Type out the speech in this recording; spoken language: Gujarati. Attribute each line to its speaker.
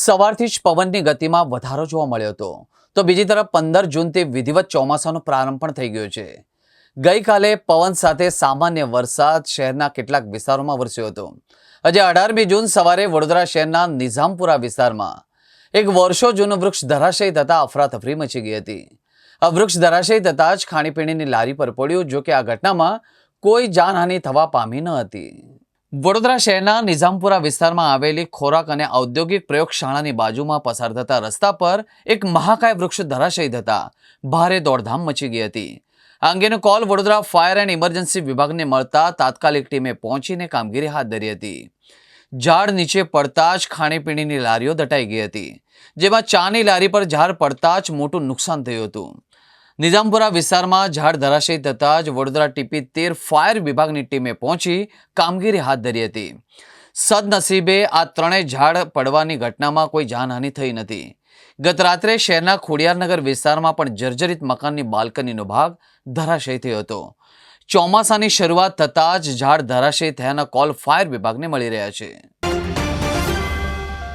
Speaker 1: સવારથી જ પવનની ગતિમાં વધારો જોવા મળ્યો હતો, તો બીજી તરફ 15 જૂનથી વિધિવત ચોમાસાનો પ્રારંભ પણ થઈ ગયો છે। ગઈકાલે પવન સાથે સામાન્ય વરસાદ શહેરના કેટલાક વિસ્તારોમાં વરસ્યો હતો। આજે 18મી જૂન સવારે વડોદરા શહેરના નિઝામપુરા વિસ્તારમાં એક વર્ષો જૂનું વૃક્ષ ધરાશયી થતા અફરાતફરી મચી ગઈ હતી। આ વૃક્ષ ધરાશયી થતા જ ખાણીપીણીની લારી પર પડ્યું। જો કે આ ઘટનામાં કોઈ જાનહાનિ થવા પામી ન હતી। વડોદરા શહેરના નિઝામપુરા વિસ્તારમાં આવેલી ખોરાક અને ઔદ્યોગિક પ્રયોગશાળાની બાજુમાં પસાર થતા રસ્તા પર એક મહાકાય વૃક્ષ ધરાશયી થતા ભારે દોડધામ મચી ગઈ હતી। આ અંગેનો call Vadodara fire and emergency વિભાગને મળતા તાત્કાલિક ટીમે પહોંચીને કામગીરી હાથ ધરી હતી। ઝાડ નીચે પડતા જ ખાણીપીણીની લારીઓ દટાઈ ગઈ હતી, જેમાં ચાની લારી પર ઝાડ પડતા જ મોટું નુકસાન થયું હતું। નિઝામપુરા વિસ્તારમાં ઝાડ ધરાશયી થતાં જ વડોદરા ટીપી 13 ફાયર વિભાગની ટીમે પહોંચી કામગીરી હાથ ધરી હતી। સદનસીબે આ ત્રણેય ઝાડ પડવાની ઘટનામાં કોઈ જાનહાનિ થઈ નથી। ગત રાત્રે શહેરના ખોડિયારનગર વિસ્તારમાં પણ જર્જરિત મકાનની બાલ્કનીનો ભાગ ધરાશયી થયો હતો। ચોમાસાની શરૂઆત થતાં જ ઝાડ ધરાશયી થયાના કોલ ફાયર વિભાગને મળી રહ્યા છે।